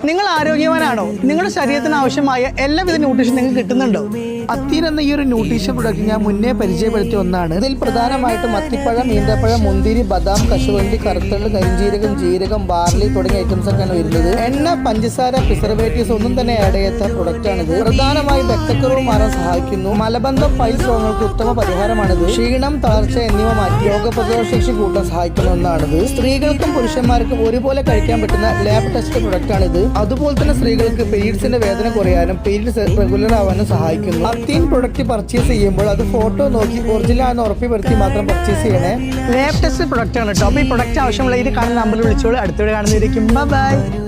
നിങ്ങൾ ആരോഗ്യവാനാണോ? നിങ്ങളുടെ ശരീരത്തിന് ആവശ്യമായ എല്ലാവിധ ന്യൂട്രീഷൻ നിങ്ങൾക്ക് കിട്ടുന്നുണ്ടോ? അത്തീൻ എന്ന ഈ ഒരു ന്യൂട്രീഷൻ പ്രൊഡക്റ്റ് ഞാൻ മുന്നേ പരിചയപ്പെടുത്തിയ ഒന്നാണ്. ഇതിൽ പ്രധാനമായിട്ടും അത്തിപ്പഴം, ഈന്തപ്പഴം, മുന്തിരി, ബദാം, കശുവണ്ടി, കറുത്തള്ള്, കരിഞ്ജീരകം, ജീരകം, ബാർലി തുടങ്ങിയ ഐറ്റംസ് ഒക്കെയാണ് വരുന്നത്. എണ്ണ, പഞ്ചസാര, പ്രിസർവേറ്റീവ്സ് ഒന്നും തന്നെ ആഡ് ചെയ്യാത്ത പ്രൊഡക്റ്റ് ആണിത്. പ്രധാനമായും രക്തക്കുറവ് മാറാൻ സഹായിക്കുന്നു. മലബന്ധം, പൈൽസ് രോഗങ്ങൾക്ക് ഉത്തമ പരിഹാരമാണിത്. ക്ഷീണം, തളർച്ച എന്നിവ മാറ്റി രോഗപ്രതിരോധ ശേഷി കൂട്ടാൻ സഹായിക്കുന്ന ഒന്നാണിത്. സ്ത്രീകൾക്കും പുരുഷന്മാർക്കും ഒരുപോലെ കഴിക്കാൻ പറ്റുന്ന ലാബ് ടെസ്റ്റ് പ്രൊഡക്റ്റ് ആണിത്. അതുപോലെ തന്നെ സ്ത്രീകൾക്ക് പീരീഡ്സിന്റെ വേദന കുറയാനും പീരീഡ്സ് റെഗുലർ ആവാനും സഹായിക്കുന്നു. അത്തീൻ പ്രൊഡക്റ്റ് പർച്ചേസ് ചെയ്യുമ്പോൾ അത് ഫോട്ടോ നോക്കി ഒറിജിനൽ ആണെന്ന് ഉറപ്പുവരുത്തി മാത്രം പർച്ചേസ് ചെയ്യണേ. ലാബ് ടെസ്റ്റ് പ്രൊഡക്റ്റ് ആണ് കേട്ടോ. അപ്പോൾ ഈ പ്രൊഡക്റ്റ് ആവശ്യമുള്ള ഇത് കാണുന്ന നമ്പറിൽ വിളിച്ചോളൂ. അടുത്തിടെ കാണുന്നതായിരിക്കും. ബൈ.